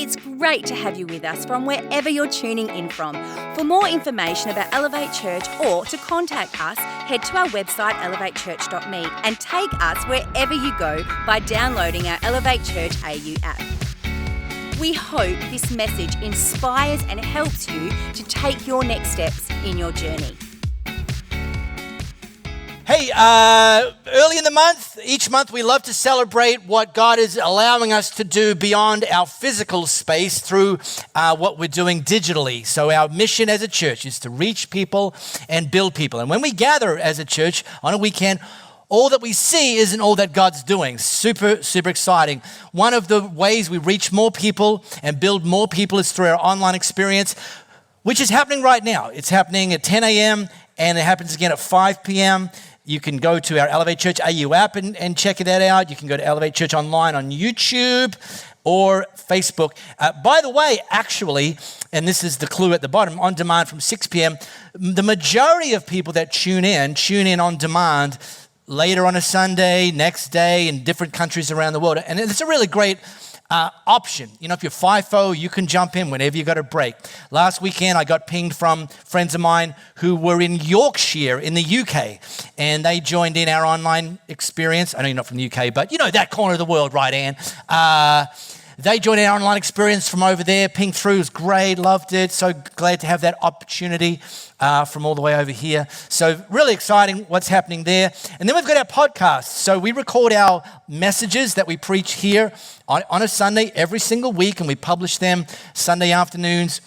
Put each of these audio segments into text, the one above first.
It's great to have you with us from wherever you're tuning in from. For more information about Elevate Church or to contact us, head to our website elevatechurch.me and take us wherever you go by downloading our Elevate Church AU app. We hope this message inspires and helps you to take your next steps in your journey. Hey, early in the month, each month we love to celebrate what God is allowing us to do beyond our physical space through what we're doing digitally. So our mission as a church is to reach people and build people. And when we gather as a church on a weekend, all that we see isn't all that God's doing. Super, super exciting. One of the ways we reach more people and build more people is through our online experience, which is happening right now. It's happening at 10 a.m. and it happens again at 5 p.m. You can go to our Elevate Church AU app and check that out. You can go to Elevate Church Online on YouTube or Facebook. By the way, actually, and this is the clue at the bottom, on demand from 6 p.m., the majority of people that tune in on demand later on a Sunday, next day, in different countries around the world. And it's a really great option. You know, if you're FIFO, you can jump in whenever you got a break. Last weekend, I got pinged from friends of mine who were in Yorkshire in the UK, and they joined in our online experience. I know you're not from the UK, but you know that corner of the world, right, Anne? They joined our online experience from over there. Pinged through, it was great, loved it. So glad to have that opportunity from all the way over here. So really exciting what's happening there. And then we've got our podcasts. So we record our messages that we preach here on a Sunday every single week, and we publish them Sunday afternoons,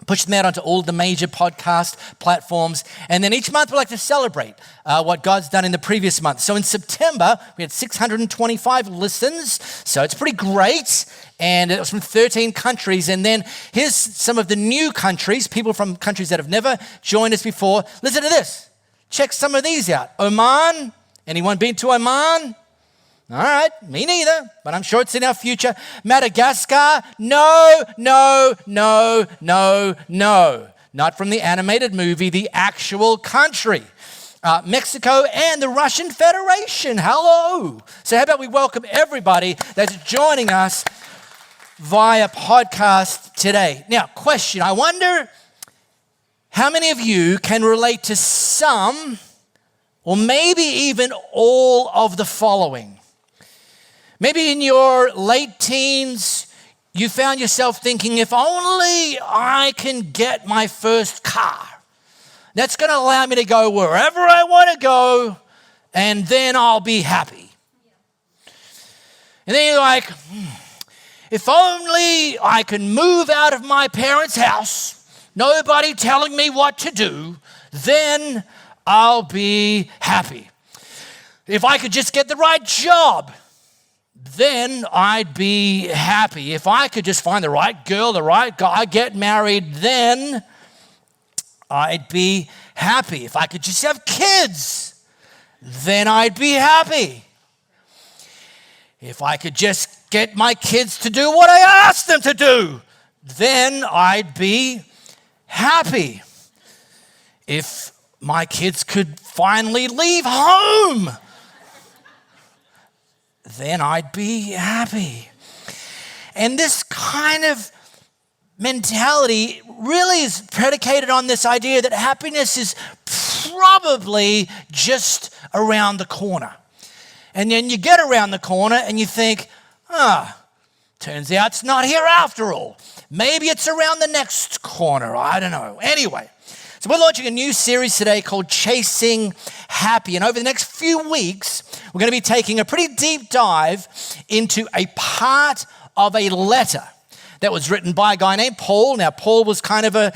push them out onto all the major podcast platforms. And then each month we like to celebrate what God's done in the previous month. So in September, we had 625 listens. So it's pretty great. And it was from 13 countries. And then here's some of the new countries, people from countries that have never joined us before. Listen to this. Check some of these out. Oman. Anyone been to Oman? All right, me neither, but I'm sure it's in our future. Madagascar, no. Not from the animated movie, the actual country. Mexico and the Russian Federation, hello. So how about we welcome everybody that's joining us via podcast today. Now, question, I wonder how many of you can relate to some or maybe even all of the following. Maybe in your late teens, you found yourself thinking, if only I can get my first car, that's going to allow me to go wherever I want to go, and then I'll be happy. And then you're like, if only I can move out of my parents' house, nobody telling me what to do, then I'll be happy. If I could just get the right job, then I'd be happy. If I could just find the right girl, the right guy, get married, then I'd be happy. If I could just have kids, then I'd be happy. If I could just get my kids to do what I asked them to do, then I'd be happy. If my kids could finally leave home, then I'd be happy. And this kind of mentality really is predicated on this idea that happiness is probably just around the corner. And then you get around the corner and you think, turns out it's not here after all. Maybe it's around the next corner. I don't know. Anyway, so we're launching a new series today called Chasing Happy. And over the next few weeks, we're going to be taking a pretty deep dive into a part of a letter that was written by a guy named Paul. Now, Paul was kind of an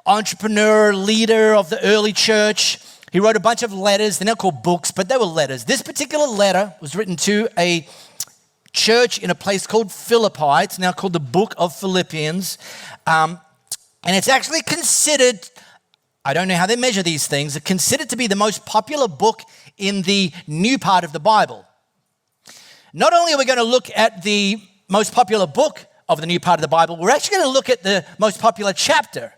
entrepreneur, leader of the early church. He wrote a bunch of letters. They're not called books, but they were letters. This particular letter was written to a church in a place called Philippi. It's now called the Book of Philippians. And it's actually considered, I don't know how they measure these things, it's considered to be the most popular book in the new part of the Bible. Not only are we going to look at the most popular book of the new part of the Bible, we're actually going to look at the most popular chapter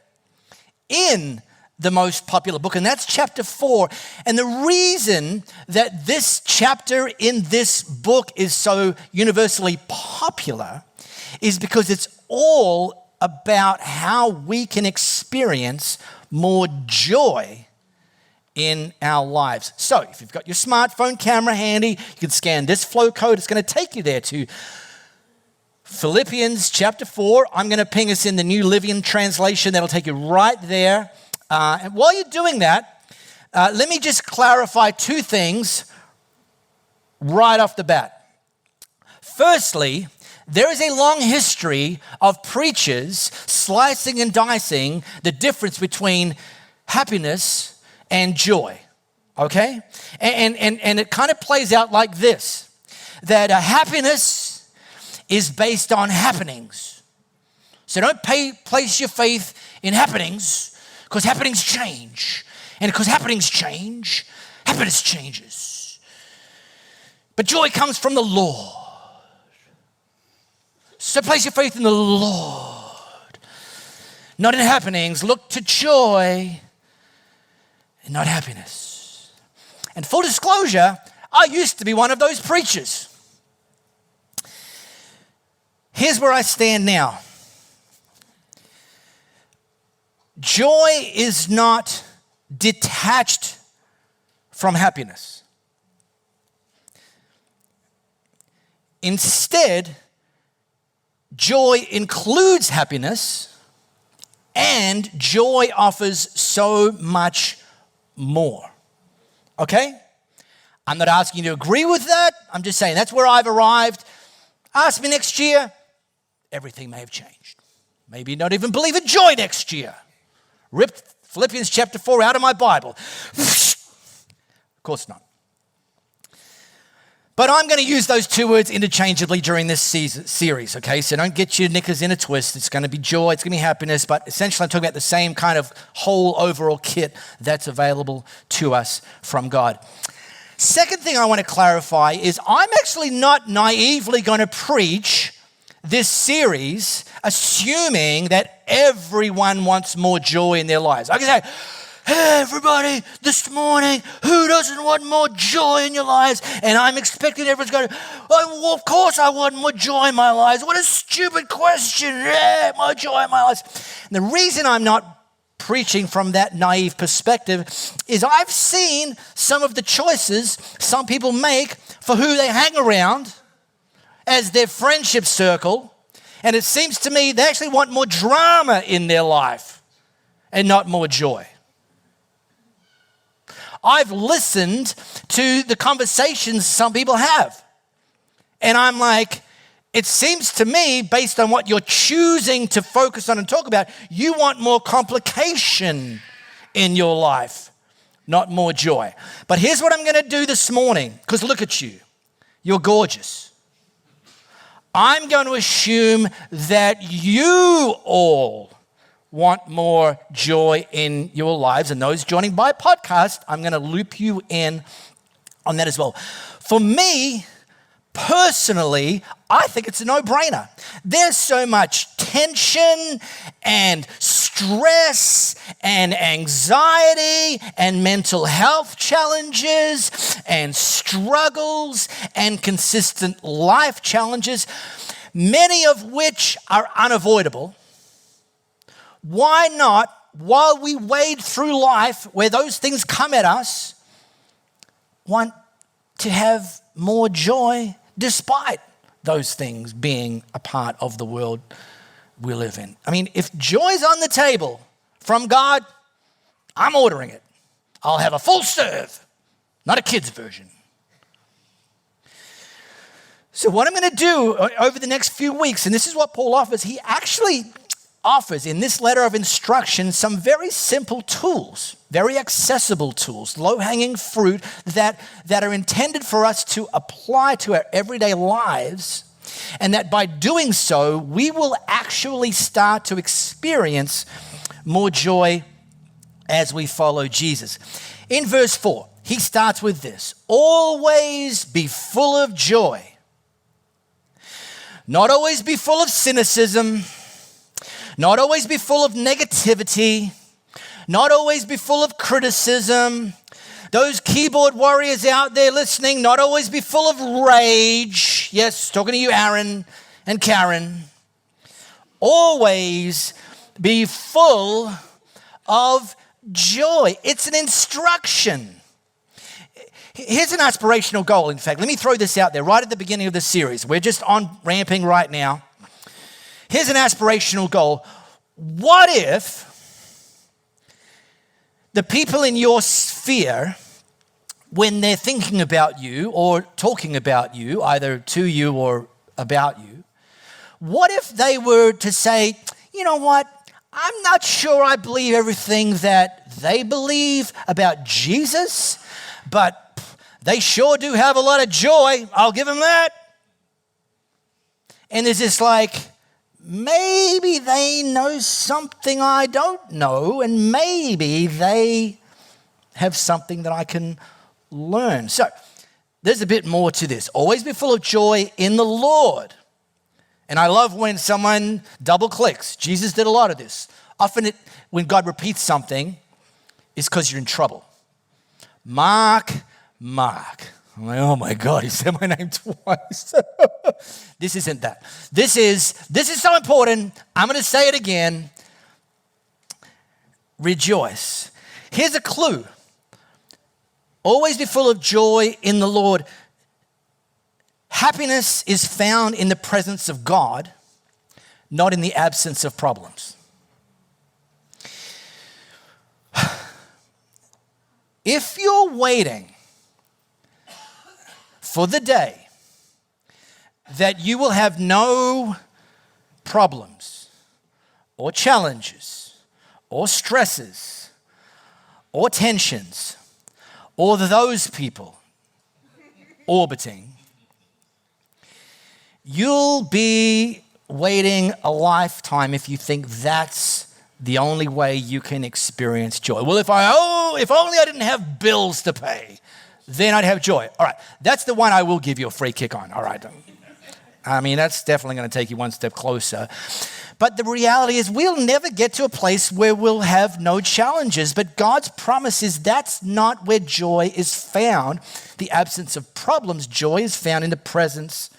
in the most popular book, and that's chapter 4. And the reason that this chapter in this book is so universally popular is because it's all about how we can experience more joy in our lives. So if you've got your smartphone camera handy, you can scan this flow code. It's going to take you there to Philippians chapter 4. I'm going to ping us in the New Living Translation. That'll take you right there. And while you're doing that, let me just clarify two things right off the bat. Firstly, there is a long history of preachers slicing and dicing the difference between happiness and joy, okay? And it kind of plays out like this, that happiness is based on happenings. So don't place your faith in happenings, because happenings change. And because happenings change, happiness changes. But joy comes from the Lord. So place your faith in the Lord, not in happenings. Look to joy and not happiness. And full disclosure, I used to be one of those preachers. Here's where I stand now. Joy is not detached from happiness. Instead, joy includes happiness, and joy offers so much more. Okay? I'm not asking you to agree with that. I'm just saying that's where I've arrived. Ask me next year, everything may have changed. Maybe not even believe in joy next year. Ripped Philippians chapter 4 out of my Bible. Of course not. But I'm going to use those two words interchangeably during this series, okay? So don't get your knickers in a twist. It's going to be joy, it's going to be happiness, but essentially I'm talking about the same kind of whole overall kit that's available to us from God. Second thing I want to clarify is I'm actually not naively going to preach this series assuming that everyone wants more joy in their lives. I can say, hey, everybody, this morning, who doesn't want more joy in your lives? And I'm expecting everyone's going, oh, well, of course I want more joy in my lives. What a stupid question. Yeah, more joy in my lives. And the reason I'm not preaching from that naive perspective is I've seen some of the choices some people make for who they hang around as their friendship circle. And it seems to me they actually want more drama in their life and not more joy. I've listened to the conversations some people have. And I'm like, it seems to me, based on what you're choosing to focus on and talk about, you want more complication in your life, not more joy. But here's what I'm going to do this morning, because look at you. You're gorgeous. I'm going to assume that you all want more joy in your lives. And those joining by podcast, I'm going to loop you in on that as well. For me, personally, I think it's a no-brainer. There's so much tension and stress and anxiety and mental health challenges and struggles and consistent life challenges, many of which are unavoidable. Why not, while we wade through life where those things come at us, want to have more joy despite those things being a part of the world we live in? I mean, if joy's on the table from God, I'm ordering it. I'll have a full serve, not a kid's version. So what I'm going to do over the next few weeks, and this is what Paul offers, he actually offers in this letter of instruction some very simple tools, very accessible tools, low-hanging fruit that are intended for us to apply to our everyday lives, and that by doing so, we will actually start to experience more joy as we follow Jesus. In verse 4, he starts with this: always be full of joy. Not always be full of cynicism, not always be full of negativity, not always be full of criticism. Those keyboard warriors out there listening, not always be full of rage. Yes, talking to you, Aaron and Karen. always be full of joy. It's an instruction. Here's an aspirational goal, in fact. Let me throw this out there right at the beginning of the series. We're just on ramping right now. Here's an aspirational goal. What if the people in your sphere, when they're thinking about you or talking about you, either to you or about you, what if they were to say, you know what, I'm not sure I believe everything that they believe about Jesus, but they sure do have a lot of joy. I'll give them that. And there's this like, maybe they know something I don't know, and maybe they have something that I can learn. So there's a bit more to this. Always be full of joy in the Lord. And I love when someone double clicks. Jesus did a lot of this. Often when God repeats something, it's because you're in trouble. Mark. I'm like, oh my God, he said my name twice. This isn't that. This is so important. I'm going to say it again. Rejoice. Here's a clue. Always be full of joy in the Lord. Happiness is found in the presence of God, not in the absence of problems. If you're waiting for the day that you will have no problems or challenges or stresses or tensions or those people orbiting, you'll be waiting a lifetime if you think that's the only way you can experience joy. Well, if only I didn't have bills to pay, then I'd have joy. All right, that's the one I will give you a free kick on. All right. I mean, that's definitely going to take you one step closer. But the reality is we'll never get to a place where we'll have no challenges. But God's promise is that's not where joy is found. The absence of problems, joy is found in the presence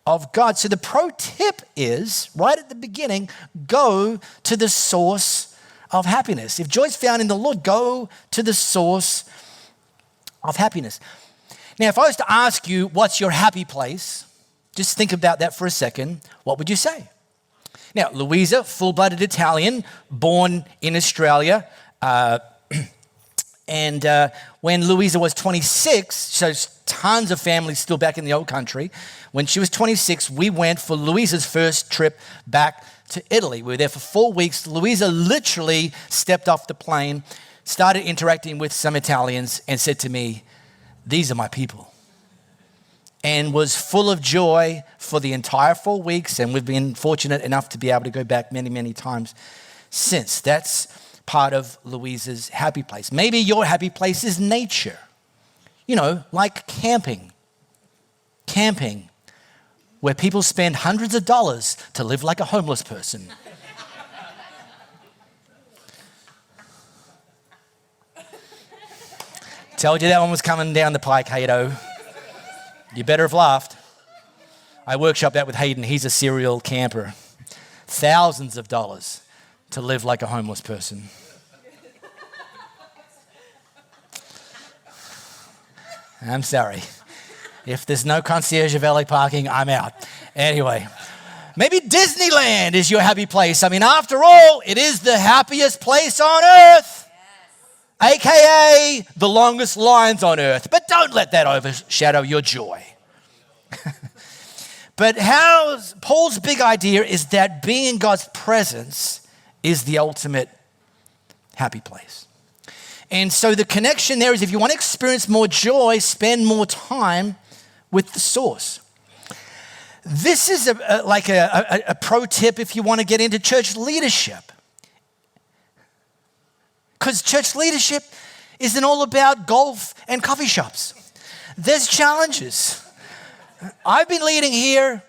of God. So the pro tip is, right at the beginning, go to the source of happiness. If joy is found in the Lord, go to the source of happiness. Now, if I was to ask you, what's your happy place? Just think about that for a second. What would you say? Now, Louisa, full-blooded Italian, born in Australia. And when Louisa was 26, so tons of families still back in the old country. When she was 26, we went for Louisa's first trip back to Italy. We were there for 4 weeks. Louisa literally stepped off the plane, started interacting with some Italians, and said to me, "These are my people." And was full of joy for the entire 4 weeks. And we've been fortunate enough to be able to go back many, many times since. That's part of Louisa's happy place. Maybe your happy place is nature. You know, like camping. Camping, where people spend hundreds of dollars to live like a homeless person. Told you that one was coming down the pike, Haydo. You better have laughed. I workshopped that with Hayden. He's a serial camper. Thousands of dollars to live like a homeless person. I'm sorry. If there's no concierge valet parking, I'm out. Anyway, maybe Disneyland is your happy place. I mean, after all, it is the happiest place on earth. AKA the longest lines on earth. But don't let that overshadow your joy. But Paul's big idea is that being in God's presence is the ultimate happy place. And so the connection there is if you want to experience more joy, spend more time with the source. This is a pro tip if you want to get into church leadership. Because church leadership isn't all about golf and coffee shops. There's challenges. I've been leading here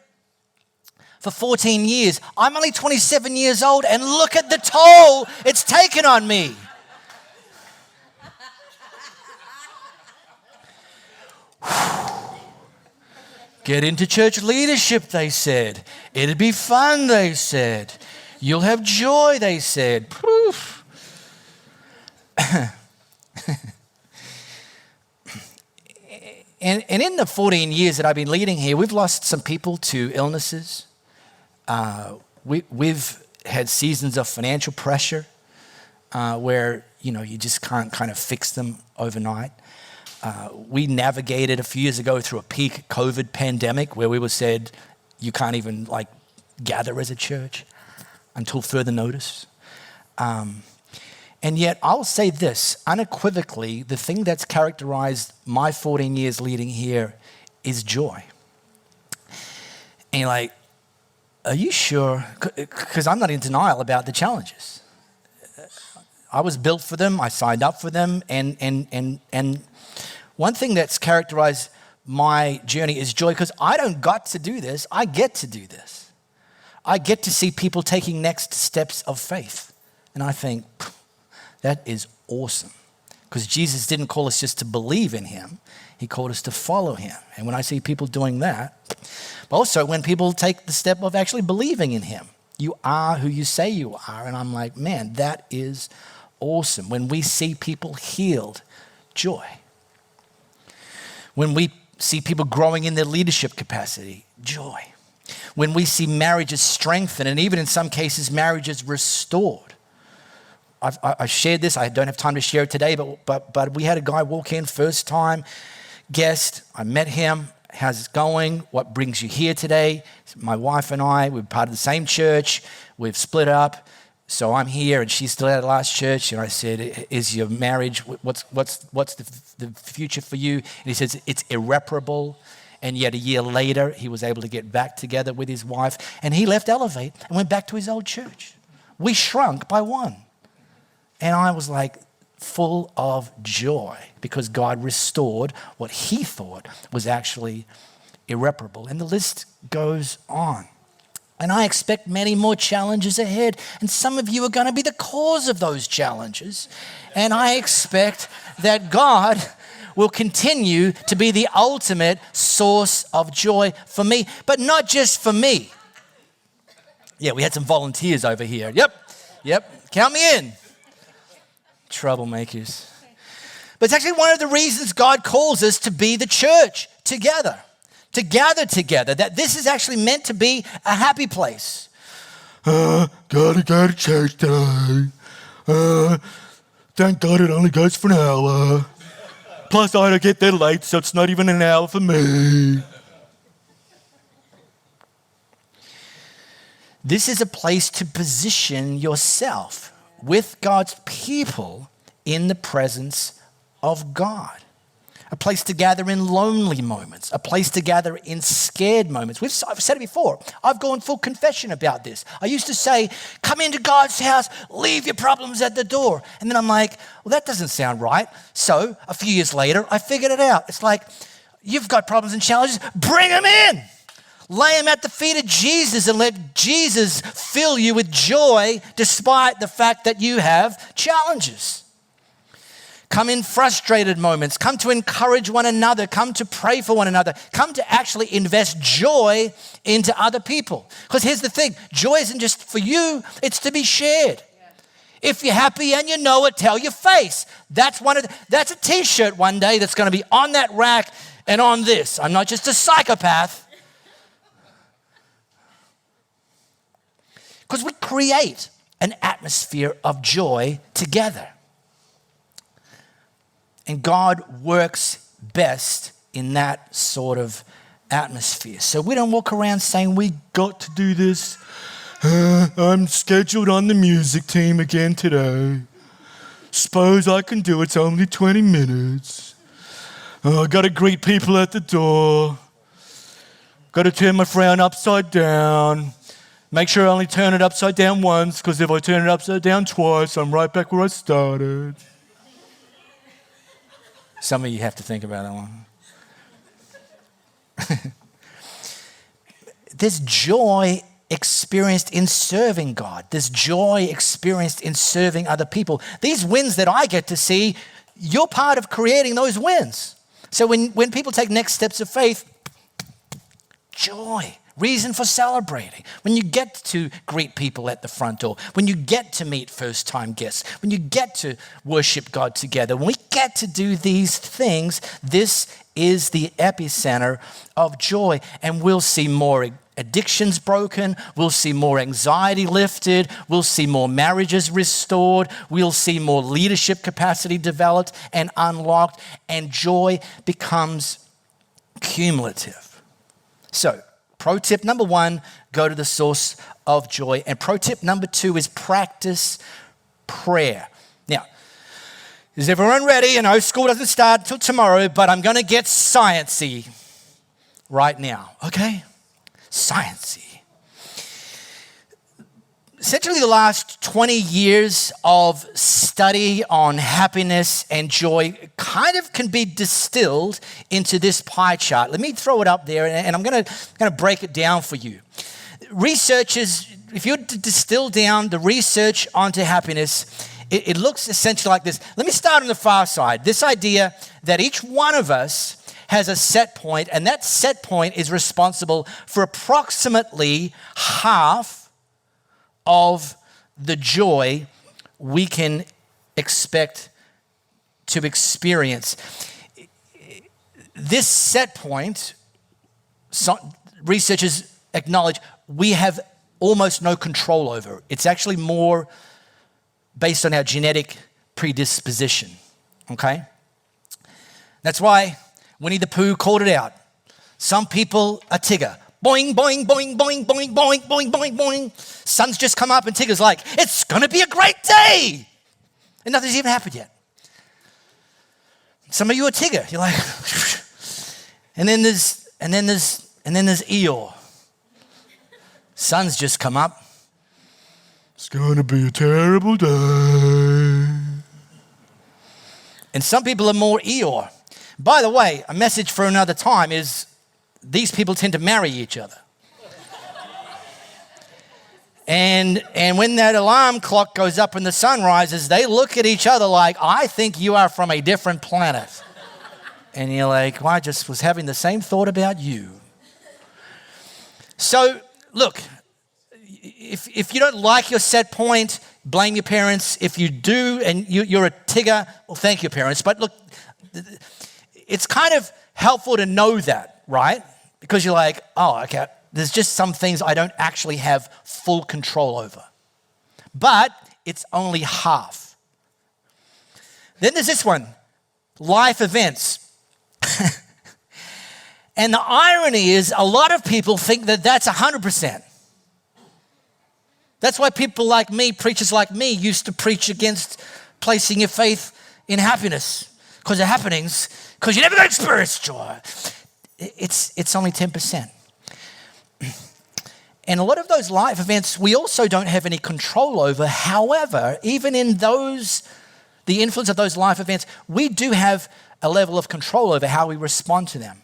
for 14 years. I'm only 27 years old, and look at the toll it's taken on me. Get into church leadership, they said. It'd be fun, they said. You'll have joy, they said. Poof. And in the 14 years that I've been leading here, we've lost some people to illnesses. We've had seasons of financial pressure where, you just can't kind of fix them overnight. We navigated a few years ago through a peak COVID pandemic where we were said, you can't even gather as a church until further notice. And yet I'll say this, unequivocally, the thing that's characterized my 14 years leading here is joy. And you're like, are you sure? Because I'm not in denial about the challenges. I was built for them, I signed up for them, and one thing that's characterized my journey is joy, because I don't got to do this, I get to do this. I get to see people taking next steps of faith. And I think, that is awesome. Because Jesus didn't call us just to believe in him, he called us to follow him. And when I see people doing that, but also when people take the step of actually believing in him, you are who you say you are. And I'm like, man, that is awesome. When we see people healed, joy. When we see people growing in their leadership capacity, joy. When we see marriages strengthened and even in some cases marriages restored. I shared this, I don't have time to share it today, but we had a guy walk in, first time guest. I met him. How's it going? What brings you here today? My wife and I, we're part of the same church. We've split up. So I'm here and she's still at the last church. And I said, is your marriage, what's the future for you? And he says, it's irreparable. And yet a year later, he was able to get back together with his wife. And he left Elevate and went back to his old church. We shrunk by one. And I was like full of joy because God restored what he thought was actually irreparable. And the list goes on. And I expect many more challenges ahead. And some of you are going to be the cause of those challenges. And I expect that God will continue to be the ultimate source of joy for me, but not just for me. Yeah, we had some volunteers over here. Yep, count me in. Troublemakers. But it's actually one of the reasons God calls us to be the church together, to gather together, that this is actually meant to be a happy place. Gotta go to church today. Thank God it only goes for an hour. Plus I don't get there late, so it's not even an hour for me. This is a place to position yourself with God's people in the presence of God. A place to gather in lonely moments, a place to gather in scared moments. I've said it before. I've gone full confession about this. I used to say, come into God's house, leave your problems at the door. And then I'm like, well, that doesn't sound right. So a few years later, I figured it out. It's like, you've got problems and challenges, bring them in. Lay them at the feet of Jesus and let Jesus fill you with joy despite the fact that you have challenges. Come in frustrated moments. Come to encourage one another. Come to pray for one another. Come to actually invest joy into other people. Because here's the thing. Joy isn't just for you. It's to be shared. Yeah. If you're happy and you know it, tell your face. That's a t-shirt one day that's going to be on that rack and on this. I'm not just a psychopath. Because we create an atmosphere of joy together. And God works best in that sort of atmosphere. So we don't walk around saying, we got to do this. I'm scheduled on the music team again today. Suppose I can do it. It's only 20 minutes. I got to greet people at the door. Got to turn my frown upside down. Make sure I only turn it upside down once, because if I turn it upside down twice, I'm right back where I started. Some of you have to think about that one. There's joy experienced in serving God. There's joy experienced in serving other people. These wins that I get to see, you're part of creating those wins. So when people take next steps of faith, Joy. Reason for celebrating. When you get to greet people at the front door, when you get to meet first-time guests, when you get to worship God together, when we get to do these things, this is the epicenter of joy. And we'll see more addictions broken. We'll see more anxiety lifted. We'll see more marriages restored. We'll see more leadership capacity developed and unlocked. And joy becomes cumulative. So, pro tip number 1, go to the source of joy. And pro tip number 2 is practice prayer. Now, is everyone ready? I know school doesn't start until tomorrow, but I'm going to get sciencey right now, okay? Sciencey. Essentially, the last 20 years of study on happiness and joy kind of can be distilled into this pie chart. Let me throw it up there, and I'm going to break it down for you. Researchers, if you distill down the research onto happiness, it looks essentially like this. Let me start on the far side. This idea that each one of us has a set point, and that set point is responsible for approximately half of the joy we can expect to experience. This set point, researchers acknowledge, we have almost no control over. It's actually more based on our genetic predisposition, okay? That's why Winnie the Pooh called it out. Some people are Tigger. Boing, boing, boing, boing, boing, boing, boing, boing, boing. Sun's just come up and Tigger's like, it's going to be a great day. And nothing's even happened yet. Some of you are Tigger. You're like, and then there's Eeyore. Sun's just come up. It's going to be a terrible day. And some people are more Eeyore. By the way, a message for another time is these people tend to marry each other. And when that alarm clock goes up and the sun rises, they look at each other like, I think you are from a different planet. And you're like, well, I just was having the same thought about you. So, look, if you don't like your set point, blame your parents. If you do and you're a Tigger, well, thank your parents. But look, it's kind of helpful to know that, right? Because you're like, oh, okay, there's just some things I don't actually have full control over. But it's only half. Then there's this one, life events. And the irony is a lot of people think that that's 100%. That's why people like me, preachers like me, used to preach against placing your faith in happiness because of happenings, because you're never going to experience joy. It's only 10%. And a lot of those life events we also don't have any control over. However, even in the influence of those life events, we do have a level of control over how we respond to them.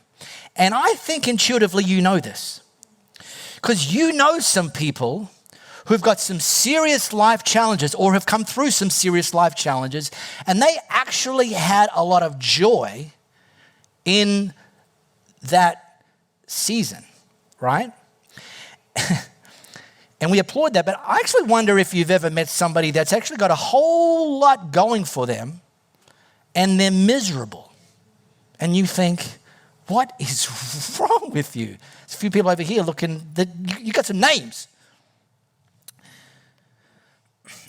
And I think intuitively you know this. Because you know some people who've got some serious life challenges or have come through some serious life challenges, and they actually had a lot of joy in that season, right? And we applaud that, but I actually wonder if you've ever met somebody that's actually got a whole lot going for them and they're miserable. And you think, what is wrong with you? There's a few people over here looking, you got some names.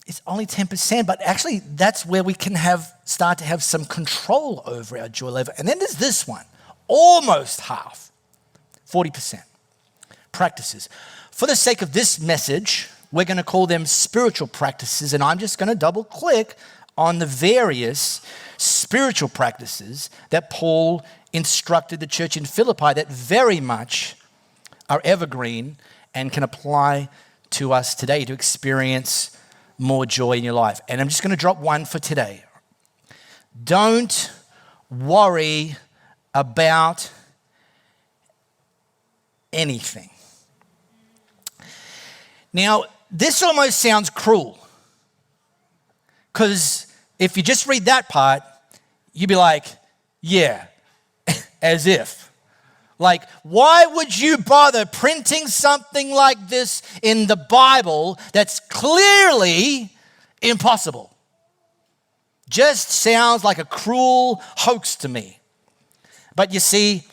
It's only 10%, but actually that's where we can start to have some control over our joy level. And then there's this one, almost half, 40%. Practices. For the sake of this message, we're going to call them spiritual practices, and I'm just going to double click on the various spiritual practices that Paul instructed the church in Philippi that very much are evergreen and can apply to us today to experience more joy in your life. And I'm just going to drop one for today. Don't worry about anything. Now, this almost sounds cruel, because if you just read that part, you'd be like, yeah, as if. Like, why would you bother printing something like this in the Bible that's clearly impossible? Just sounds like a cruel hoax to me. But you see,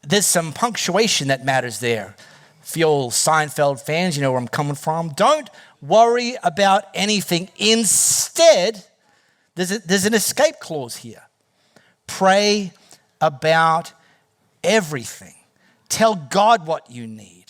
there's some punctuation that matters there. For you all Seinfeld fans, you know where I'm coming from. Don't worry about anything. Instead, there's an escape clause here. Pray about everything. Tell God what you need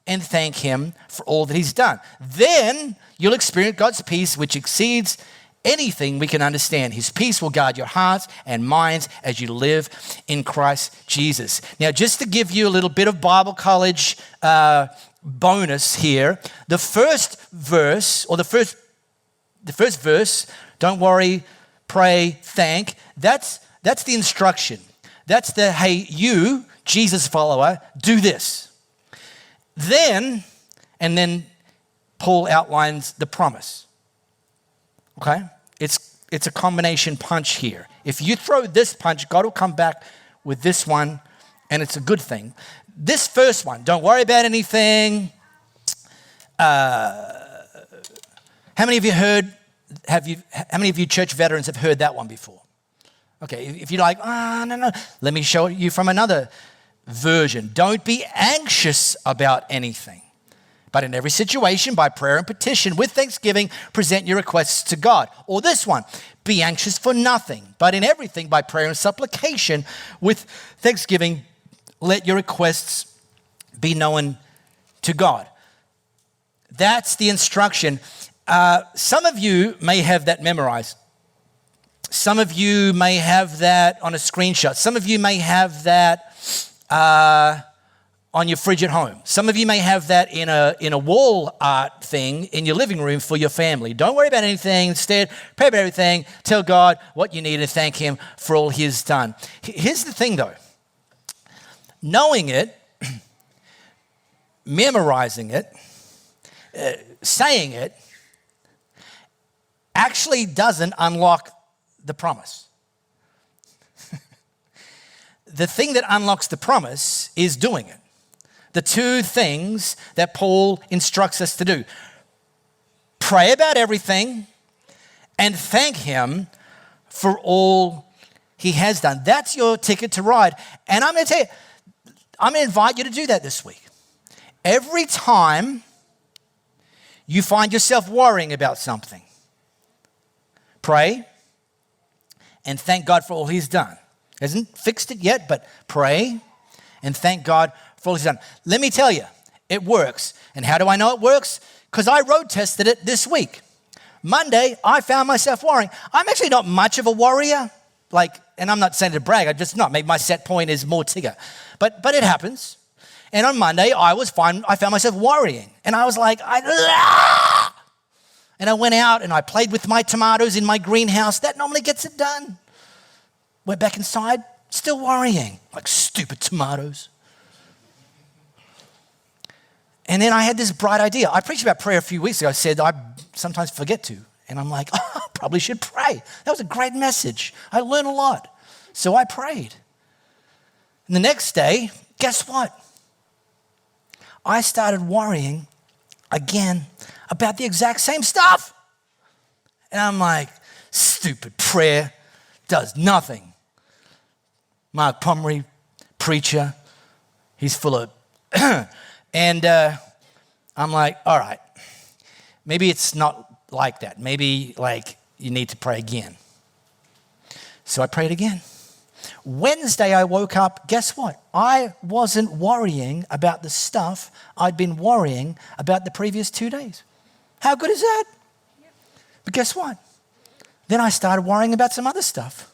and thank Him for all that He's done. Then you'll experience God's peace, which exceeds anything we can understand. His peace will guard your hearts and minds as you live in Christ Jesus. Now, just to give you a little bit of Bible college bonus here, the first verse, don't worry, pray, thank, that's the instruction. That's the, hey, you, Jesus follower, do this. Then Paul outlines the promise. Okay? It's a combination punch here. If you throw this punch, God will come back with this one, and it's a good thing. This first one, don't worry about anything. How many of you how many of you church veterans have heard that one before? Okay, if you're like, no, let me show you from another version. Don't be anxious about anything, but in every situation, by prayer and petition, with thanksgiving, present your requests to God. Or this one, be anxious for nothing, but in everything, by prayer and supplication, with thanksgiving, let your requests be known to God. That's the instruction. Some of you may have that memorized. Some of you may have that on a screenshot. Some of you may have that on your fridge at home. Some of you may have that in a wall art thing in your living room for your family. Don't worry about anything. Instead, pray about everything. Tell God what you need and thank Him for all He's done. Here's the thing, though. Knowing it, memorizing it, saying it, actually doesn't unlock the promise. The thing that unlocks the promise is doing it. The two things that Paul instructs us to do. Pray about everything and thank Him for all He has done. That's your ticket to ride. And I'm going to tell you, I'm going to invite you to do that this week. Every time you find yourself worrying about something, pray and thank God for all He's done. Hasn't fixed it yet, but pray and thank God for all He's done. Let me tell you, it works. And how do I know it works? Because I road tested it this week. Monday, I found myself worrying. I'm actually not much of a worrier, and I'm not saying to brag, I'm just not. Maybe my set point is more Tigger. But it happens. And on Monday, I was fine. I found myself worrying. And I was like, and I went out and I played with my tomatoes in my greenhouse. That normally gets it done. Went back inside, still worrying, like stupid tomatoes. And then I had this bright idea. I preached about prayer a few weeks ago. I said I sometimes forget to. And I'm like, I probably should pray. That was a great message. I learned a lot. So I prayed. And the next day, guess what? I started worrying again about the exact same stuff. And I'm like, stupid prayer does nothing. Mark Pomeroy, preacher, he's full of, and I'm like, all right, maybe it's not like that. Maybe you need to pray again. So I prayed again. Wednesday I woke up, guess what? I wasn't worrying about the stuff I'd been worrying about the previous 2 days. How good is that? But guess what? Then I started worrying about some other stuff.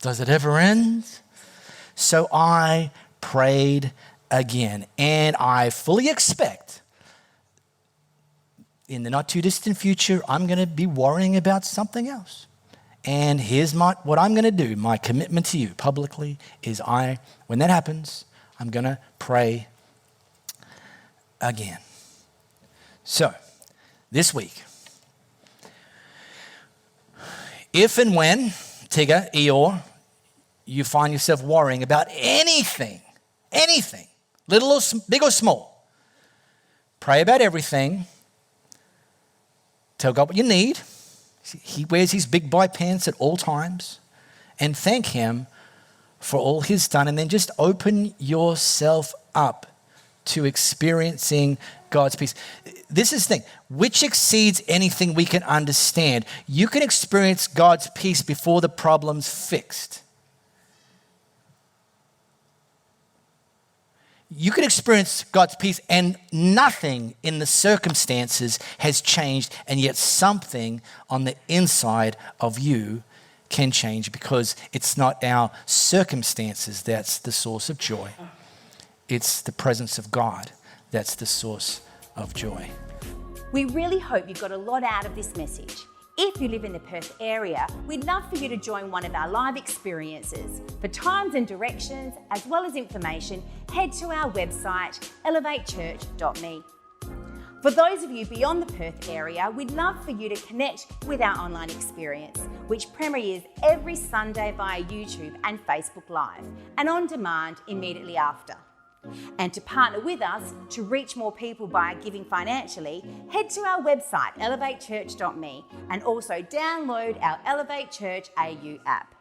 Does it ever end? So I prayed again, and I fully expect in the not too distant future, I'm going to be worrying about something else. And here's what I'm going to do. My commitment to you publicly is when that happens, I'm going to pray again. So, this week, if and when, Tigger, Eeyore, you find yourself worrying about anything, little or big or small, pray about everything. Tell God what you need. He wears his big boy pants at all times. And thank him for all he's done. And then just open yourself up to experiencing God's peace. This is the thing, which exceeds anything we can understand. You can experience God's peace before the problem's fixed. You can experience God's peace and nothing in the circumstances has changed, and yet something on the inside of you can change, because it's not our circumstances that's the source of joy. It's the presence of God that's the source of joy. We really hope you got a lot out of this message. If you live in the Perth area, we'd love for you to join one of our live experiences. For times and directions, as well as information, head to our website, elevatechurch.me. For those of you beyond the Perth area, we'd love for you to connect with our online experience, which premieres every Sunday via YouTube and Facebook Live, and on demand immediately after. And to partner with us to reach more people by giving financially, head to our website, elevatechurch.me, and also download our Elevate Church AU app.